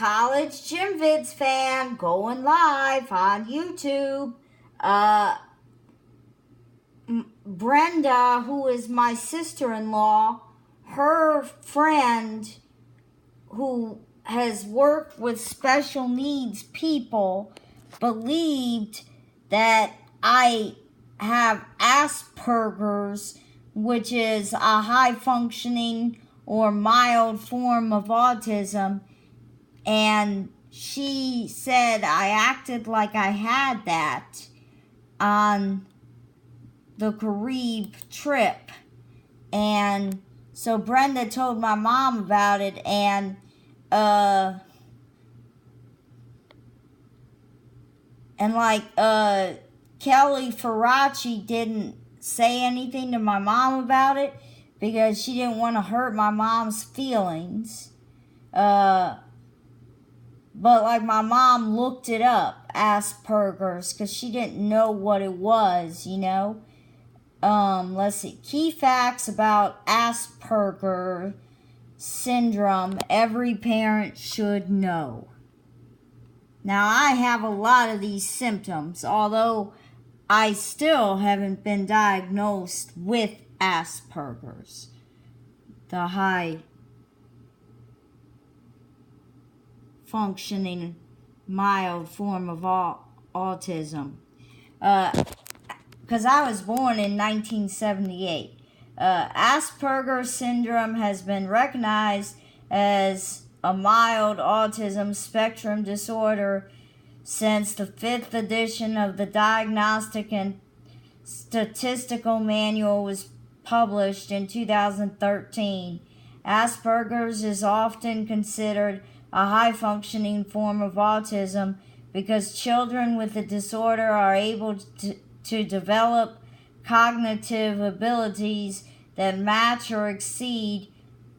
College Gym Vids fan going live on YouTube. Brenda, who is my sister-in-law, her friend who has worked with special needs people believed that I have aspergers, which is a high functioning or mild form of autism, and she said I acted like I had that on the Carib trip. And so Brenda told my mom about it, and Kelly Faraci didn't say anything to my mom about it because she didn't want to hurt my mom's feelings. But like my mom looked it up, Asperger's, because she didn't know what it was, you know. Let's see. Key facts about Asperger syndrome every parent should know. Now, I have a lot of these symptoms, although I still haven't been diagnosed with Asperger's, the high functioning mild form of autism. Because I was born in 1978. Asperger syndrome has been recognized as a mild autism spectrum disorder since the 5th edition of the Diagnostic and Statistical Manual was published in 2013. Asperger's is often considered a high-functioning form of autism because children with the disorder are able to develop cognitive abilities that match or exceed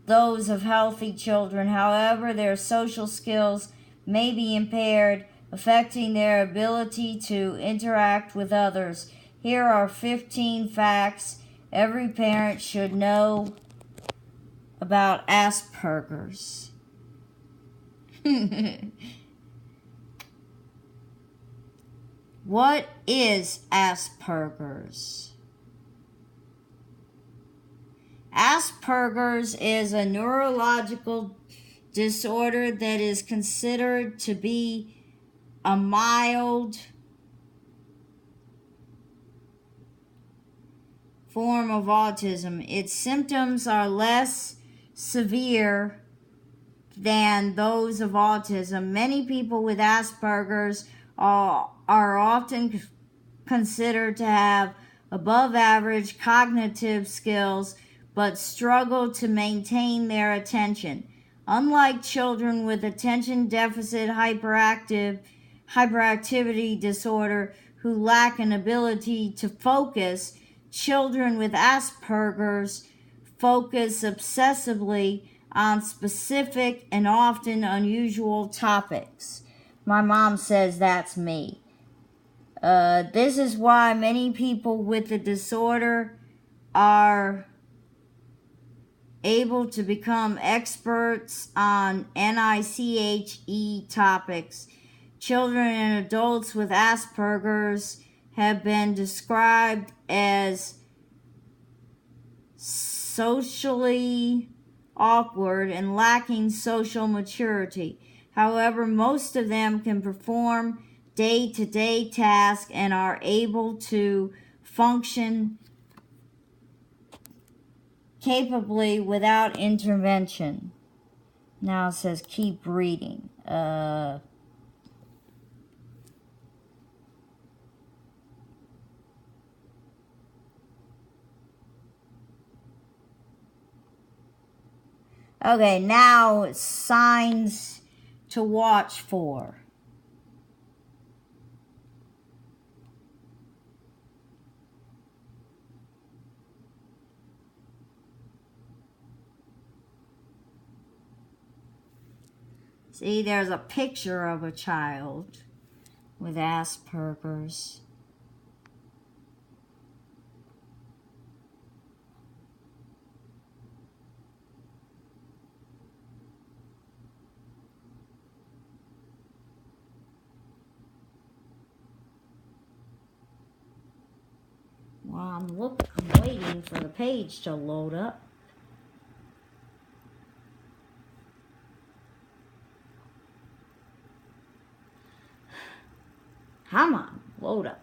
those of healthy children. However, their social skills may be impaired, affecting their ability to interact with others. Here are 15 facts every parent should know about Asperger's. What is Asperger's? Asperger's is a neurological disorder that is considered to be a mild form of autism. Its symptoms are less severe than those of autism. Many people with Asperger's are often considered to have above average cognitive skills but struggle to maintain their attention. Unlike children with attention deficit hyperactivity disorder who lack an ability to focus, children with Asperger's focus obsessively on specific and often unusual topics. My mom says that's me. This is why many people with the disorder are able to become experts on NICHE topics. Children and adults with Asperger's have been described as socially awkward and lacking social maturity. However, most of them can perform day-to-day tasks and are able to function capably without intervention. Now it says keep reading. Okay, now it's signs to watch for. See, there's a picture of a child with Asperger's. I'm waiting for the page to load up. Come on, load up.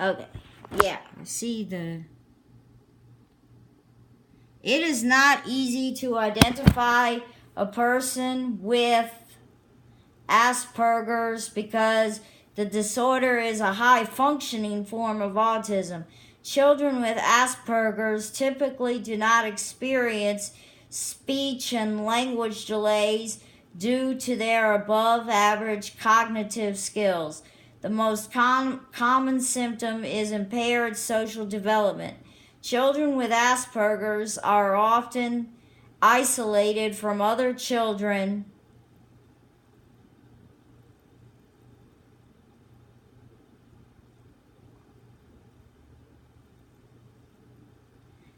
Okay, yeah, I see the... It is not easy to identify a person with Asperger's because the disorder is a high-functioning form of autism. Children with Asperger's typically do not experience speech and language delays due to their above-average cognitive skills. The most common symptom is impaired social development. Children with Asperger's are often isolated from other children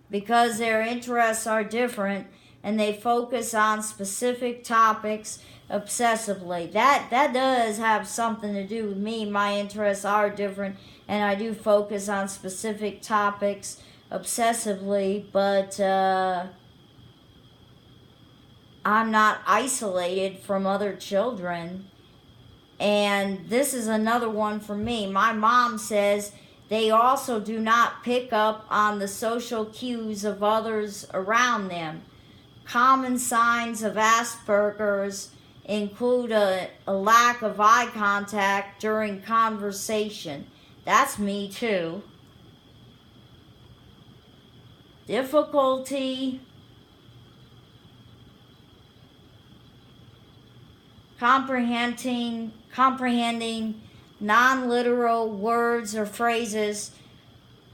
because their interests are different and they focus on specific topics obsessively. That does have something to do with me. My interests are different and I do focus on specific topics obsessively, but I'm not isolated from other children. And this is another one for me. My mom says they also do not pick up on the social cues of others around them. Common signs of Asperger's include a lack of eye contact during conversation. That's me too. Difficulty comprehending non-literal words or phrases,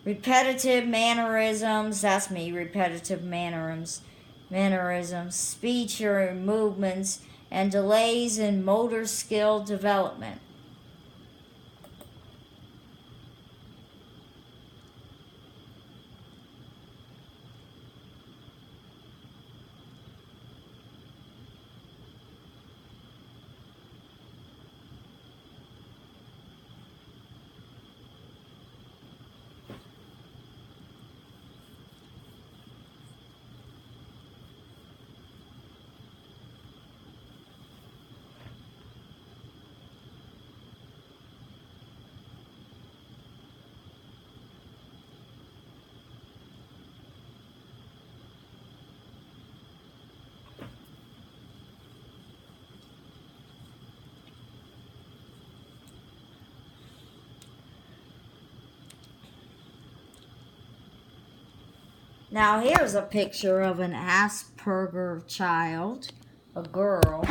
repetitive mannerisms, that's me, repetitive mannerisms, speech or movements, and delays in motor skill development. Now here's a picture of an Asperger child, a girl.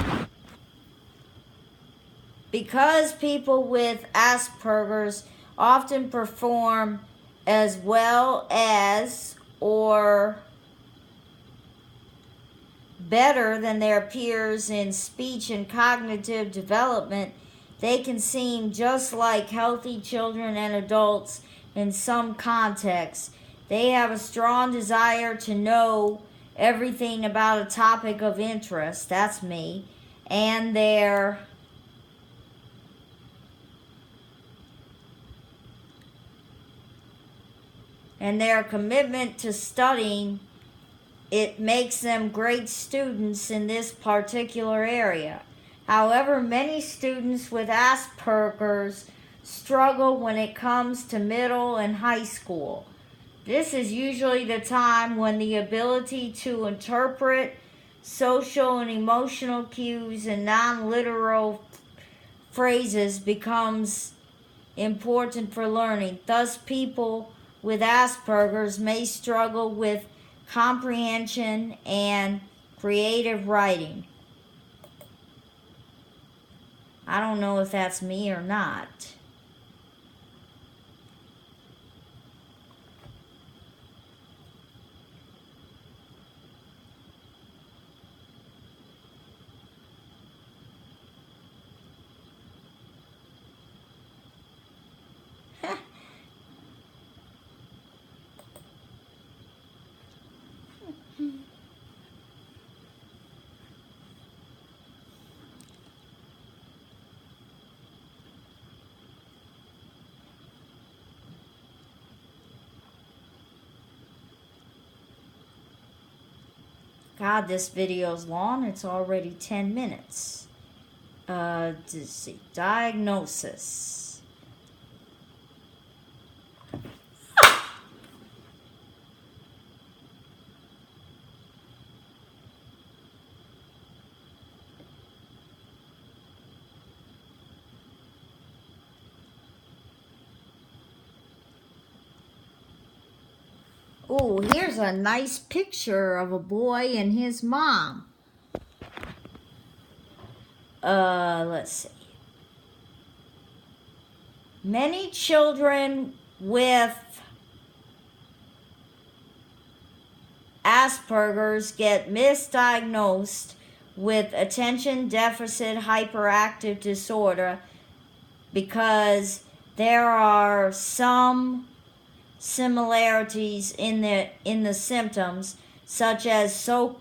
Because people with Asperger's often perform as well as or better than their peers in speech and cognitive development, they can seem just like healthy children and adults in some contexts. They have a strong desire to know everything about a topic of interest, that's me, and their commitment to studying, it makes them great students in this particular area. However, many students with Asperger's struggle when it comes to middle and high school. This is usually the time when the ability to interpret social and emotional cues and non-literal phrases becomes important for learning. Thus, people with Asperger's may struggle with comprehension and creative writing. I don't know if that's me or not. God, this video's long. It's already 10 minutes. Let's see. Diagnosis. Oh, here's a nice picture of a boy and his mom. Let's see. Many children with aspergers get misdiagnosed with attention deficit hyperactive disorder because there are some similarities in the symptoms, such as social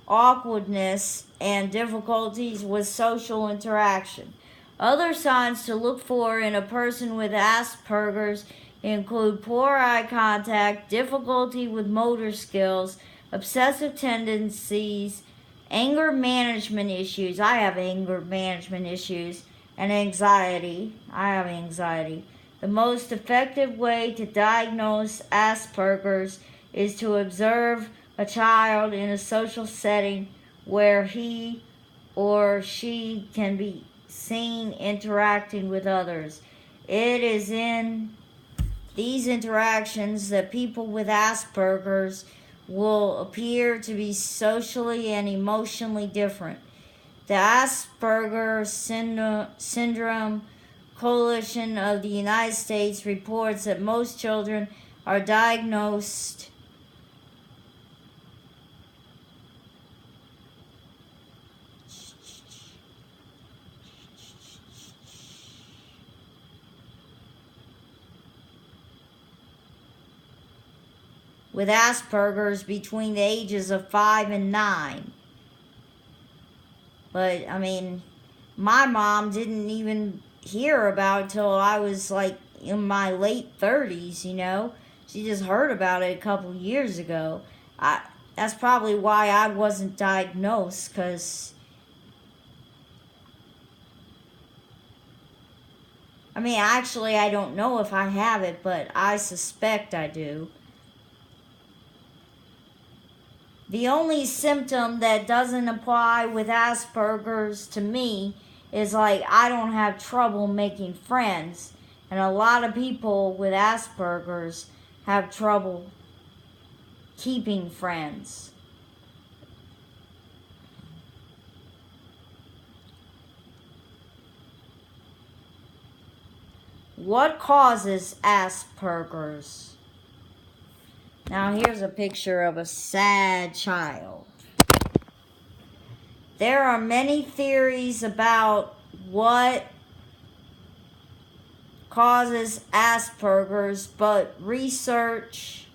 awkwardness and difficulties with social interaction. Other signs to look for in a person with Asperger's include poor eye contact, difficulty with motor skills, obsessive tendencies, anger management issues. I have anger management issues, and anxiety. I have anxiety. The most effective way to diagnose Asperger's is to observe a child in a social setting where he or she can be seen interacting with others. It is in these interactions that people with Asperger's will appear to be socially and emotionally different. The Asperger Syndrome Coalition of the United States reports that most children are diagnosed with Asperger's between the ages of 5 and 9. But, I mean, my mom didn't even hear about it till I was, like, in my late 30s, you know? She just heard about it a couple years ago. That's probably why I wasn't diagnosed, because, I mean, actually, I don't know if I have it, but I suspect I do. The only symptom that doesn't apply with Asperger's to me is like I don't have trouble making friends. And a lot of people with Asperger's have trouble keeping friends. What causes Asperger's? Now here's a picture of a sad child. There are many theories about what causes Asperger's, but research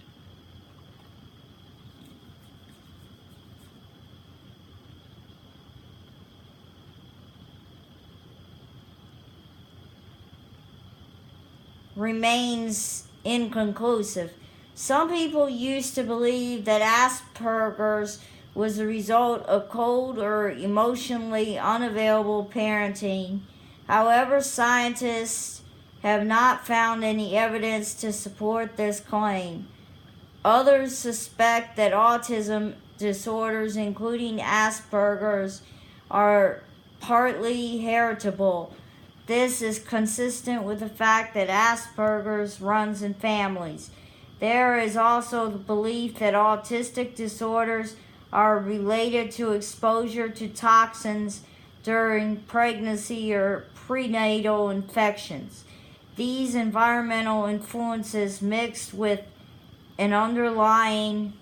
remains inconclusive. Some people used to believe that Asperger's was a result of cold or emotionally unavailable parenting. However, scientists have not found any evidence to support this claim. Others suspect that autism disorders, including Asperger's, are partly heritable. This is consistent with the fact that Asperger's runs in families. There is also the belief that autistic disorders are related to exposure to toxins during pregnancy or prenatal infections. These environmental influences mixed with an underlying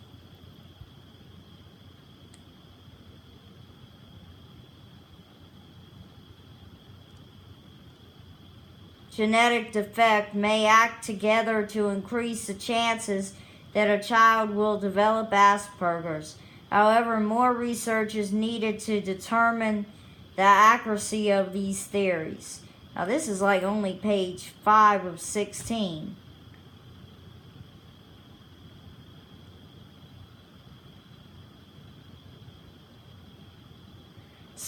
genetic defect may act together to increase the chances that a child will develop Asperger's. However, more research is needed to determine the accuracy of these theories. Now this is like only page 5 of 16.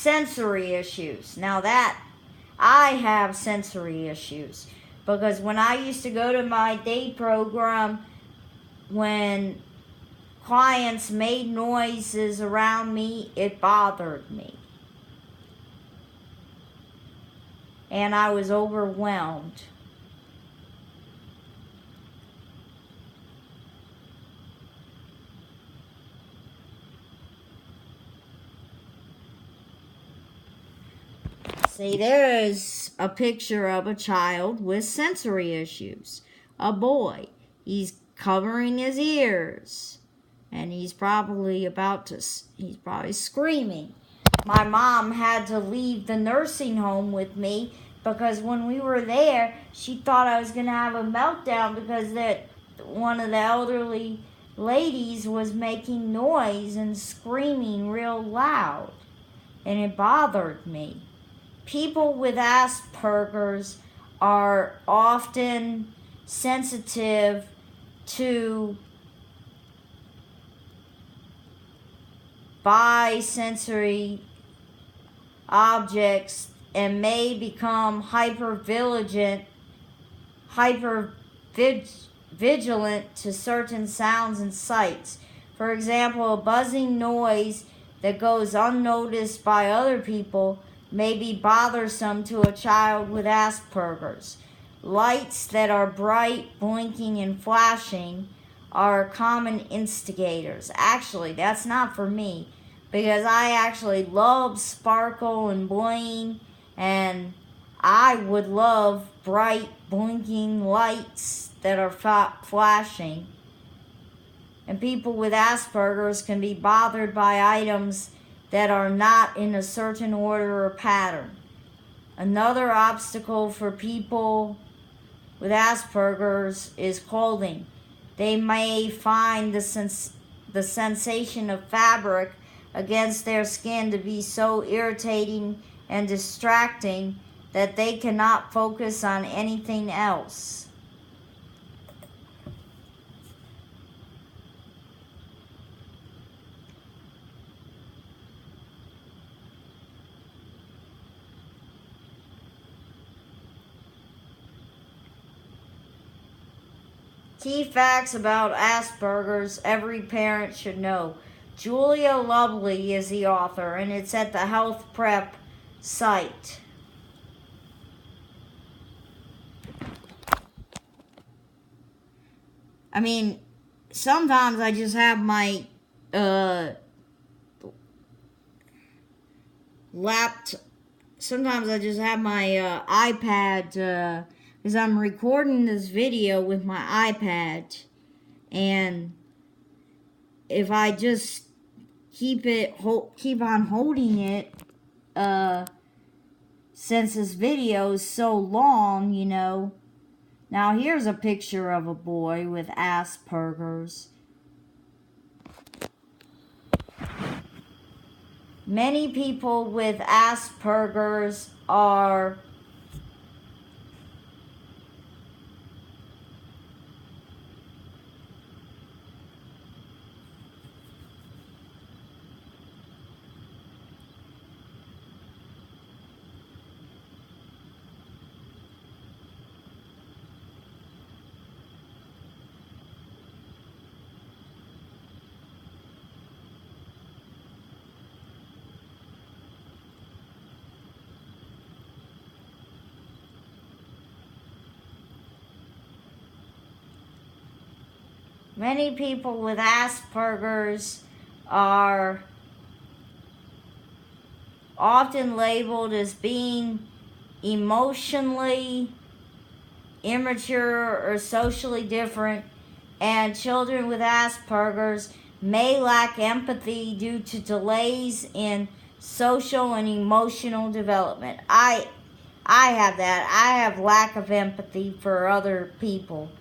sensory issues. Now that I have sensory issues because when I used to go to my day program, when clients made noises around me, it bothered me. And I was overwhelmed. See, there is a picture of a child with sensory issues. A boy. He's covering his ears. And he's probably screaming. My mom had to leave the nursing home with me because when we were there, she thought I was going to have a meltdown because one of the elderly ladies was making noise and screaming real loud. And it bothered me. People with Asperger's are often sensitive to sensory objects and may become hypervigilant to certain sounds and sights. For example, a buzzing noise that goes unnoticed by other people may be bothersome to a child with Asperger's. Lights that are bright, blinking, and flashing are common instigators. Actually, that's not for me because I actually love sparkle and bling, and I would love bright, blinking lights that are flashing. And people with Asperger's can be bothered by items that are not in a certain order or pattern. Another obstacle for people with Asperger's is clothing. They may find the sensation of fabric against their skin to be so irritating and distracting that they cannot focus on anything else. Key facts about Asperger's every parent should know. Julia Lovely is the author, and it's at the Health Prep site. I mean, sometimes I just have my sometimes I just have my iPad because I'm recording this video with my iPad, and if I just keep on holding it, since this video is so long, you know. Now here's a picture of a boy with Asperger's. Many people with Asperger's are Many people with Asperger's are often labeled as being emotionally immature or socially different, and children with Asperger's may lack empathy due to delays in social and emotional development. I have that. I have lack of empathy for other people.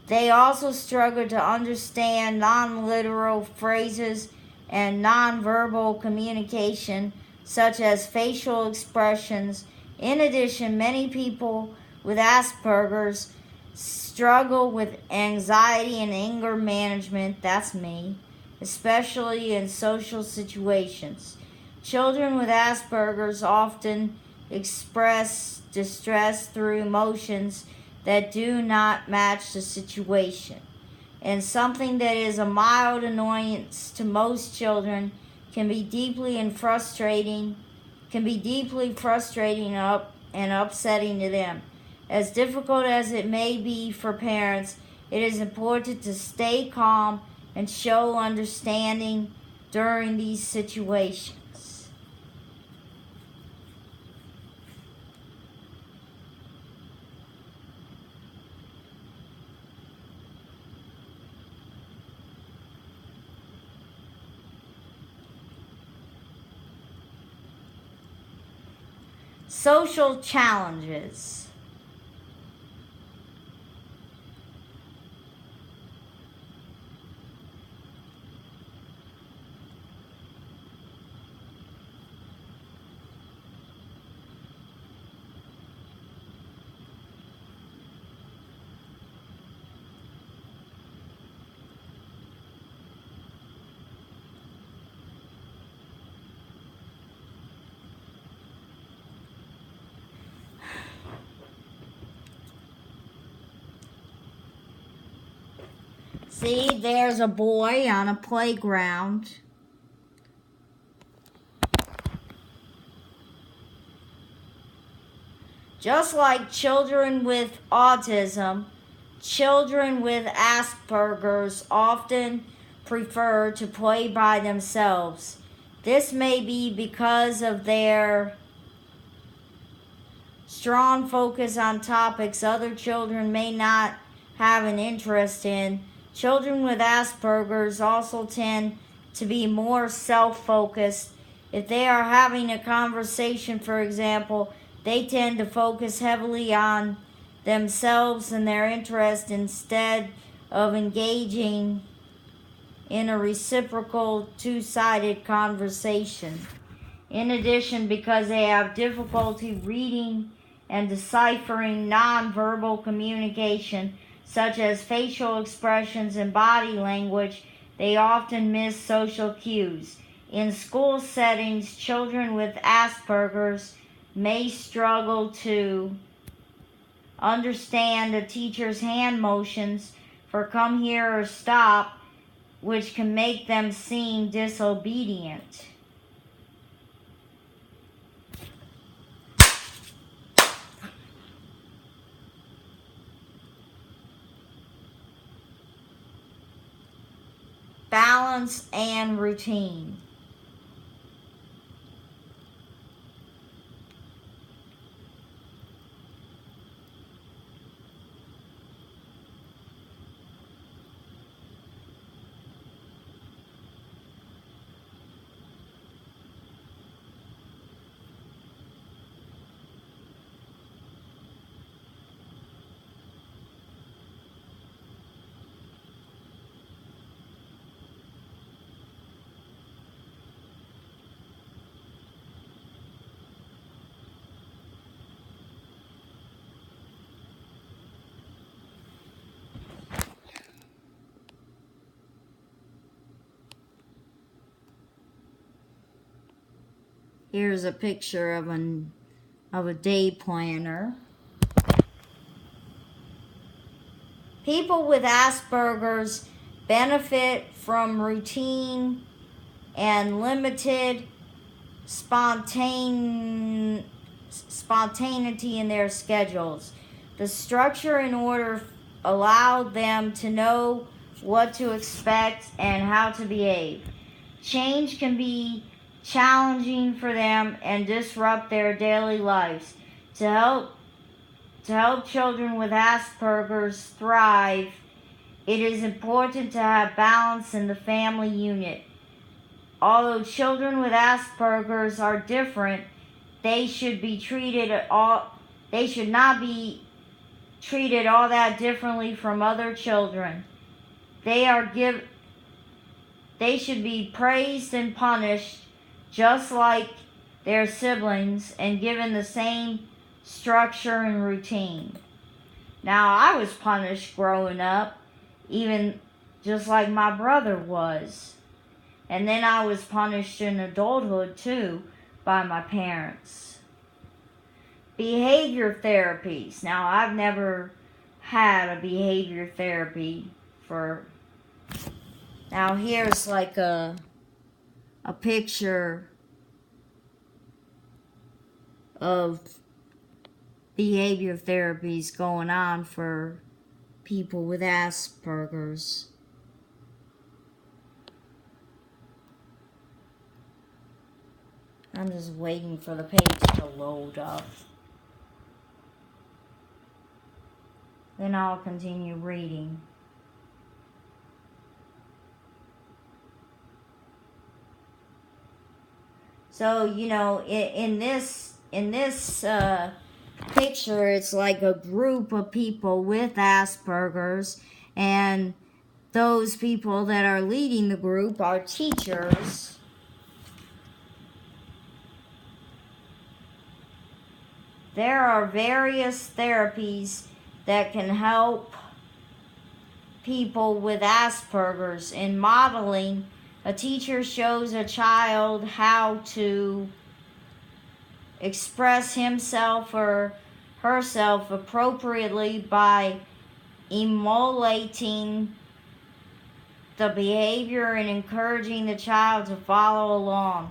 They also struggle to understand non-literal phrases and non-verbal communication, such as facial expressions. In addition, many people with Asperger's struggle with anxiety and anger management, that's me, especially in social situations. Children with Asperger's often express distress through emotions that do not match the situation. And something that is a mild annoyance to most children can be deeply frustrating and upsetting to them. As difficult as it may be for parents, it is important to stay calm and show understanding during these situations. Social challenges. See, there's a boy on a playground. Just like children with autism, children with Asperger's often prefer to play by themselves. This may be because of their strong focus on topics other children may not have an interest in. Children with Asperger's also tend to be more self-focused. If they are having a conversation, for example, they tend to focus heavily on themselves and their interest instead of engaging in a reciprocal two-sided conversation. In addition, because they have difficulty reading and deciphering nonverbal communication, such as facial expressions and body language, they often miss social cues. In school settings, children with Asperger's may struggle to understand a teacher's hand motions for come here or stop, which can make them seem disobedient. Balance and routine. Here's a picture of a day planner. People with Asperger's benefit from routine and limited spontaneity in their schedules. The structure in order allowed them to know what to expect and how to behave. Change can be challenging for them and disrupt their daily lives. To help children with Asperger's thrive, it is important to have balance in the family unit. Although children with Asperger's are different, they should not be treated all that differently from other children. They should be praised and punished just like their siblings and given the same structure and routine. Now, I was punished growing up, even just like my brother was. And then I was punished in adulthood too by my parents. Behavior therapies. Now, I've never had a behavior therapy for... Now, here's like a picture of behavior therapies going on for people with Asperger's. I'm just waiting for the page to load up. Then I'll continue reading. So, you know, in this picture, it's like a group of people with Asperger's, and those people that are leading the group are teachers. There are various therapies that can help people with Asperger's. In modeling, a teacher shows a child how to express himself or herself appropriately by emulating the behavior and encouraging the child to follow along.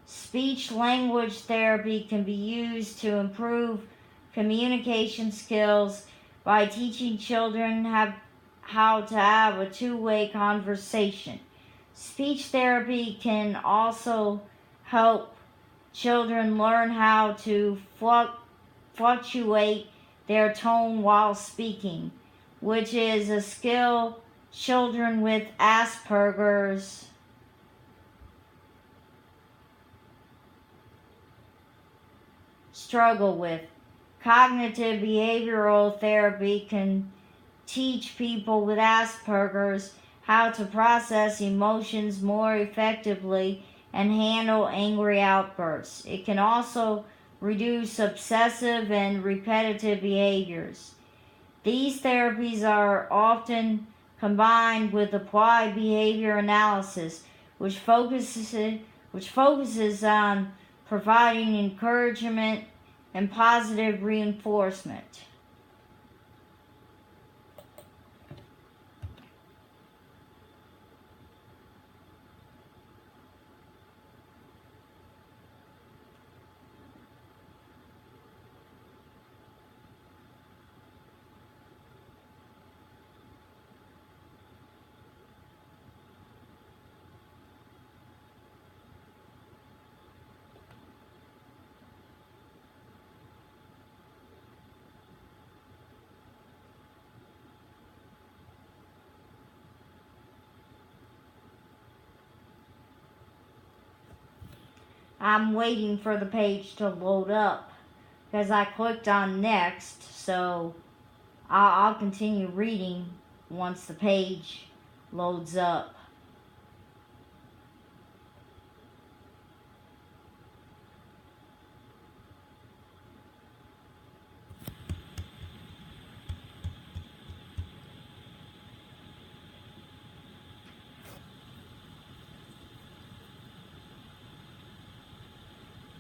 Speech-language therapy can be used to improve communication skills by teaching children how to have a two-way conversation. Speech therapy can also help children learn how to fluctuate their tone while speaking, which is a skill children with Asperger's struggle with. Cognitive behavioral therapy can teach people with Asperger's how to process emotions more effectively and handle angry outbursts. It can also reduce obsessive and repetitive behaviors. These therapies are often combined with applied behavior analysis, which focuses on providing encouragement and positive reinforcement. I'm waiting for the page to load up because I clicked on next, so I'll continue reading once the page loads up.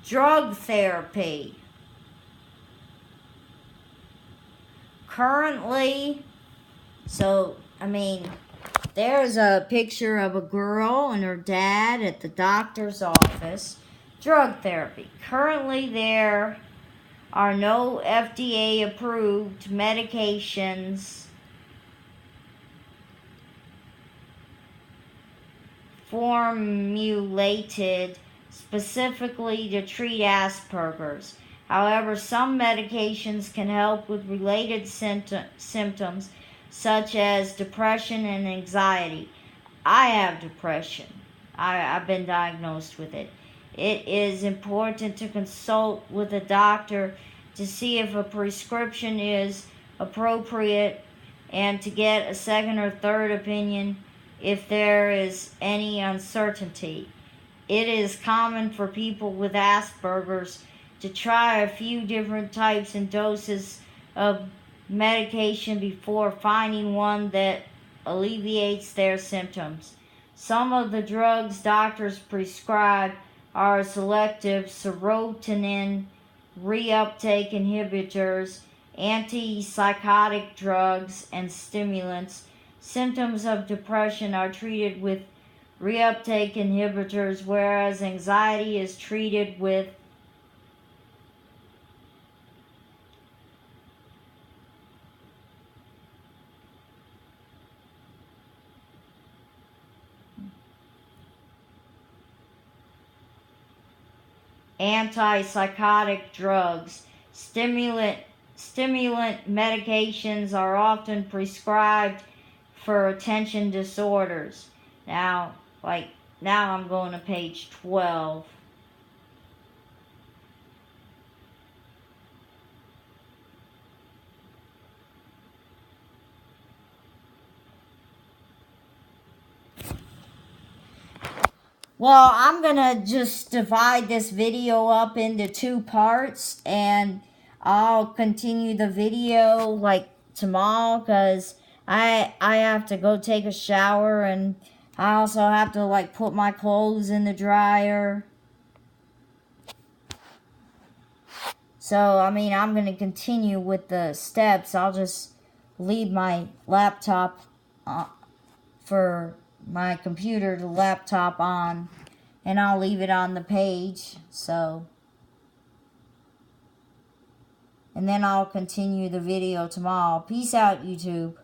Drug therapy. Currently, there's a picture of a girl and her dad at the doctor's office. Drug therapy. Currently, there are no FDA-approved medications formulated specifically to treat Asperger's. However, some medications can help with related symptoms such as depression and anxiety. I have depression. I've been diagnosed with it. It is important to consult with a doctor to see if a prescription is appropriate and to get a second or third opinion if there is any uncertainty. It is common for people with Asperger's to try a few different types and doses of medication before finding one that alleviates their symptoms. Some of the drugs doctors prescribe are selective serotonin reuptake inhibitors, antipsychotic drugs, and stimulants. Symptoms of depression are treated with reuptake inhibitors, whereas anxiety is treated with antipsychotic drugs. Stimulant medications are often prescribed for attention disorders. Now I'm going to page 12. Well, I'm gonna just divide this video up into 2 parts, and I'll continue the video like tomorrow, because I have to go take a shower, and I also have to like put my clothes in the dryer. So I mean, I'm gonna continue with the steps. I'll just leave my laptop for my computer to laptop on, and I'll leave it on the page. So, and then I'll continue the video tomorrow. Peace out, YouTube.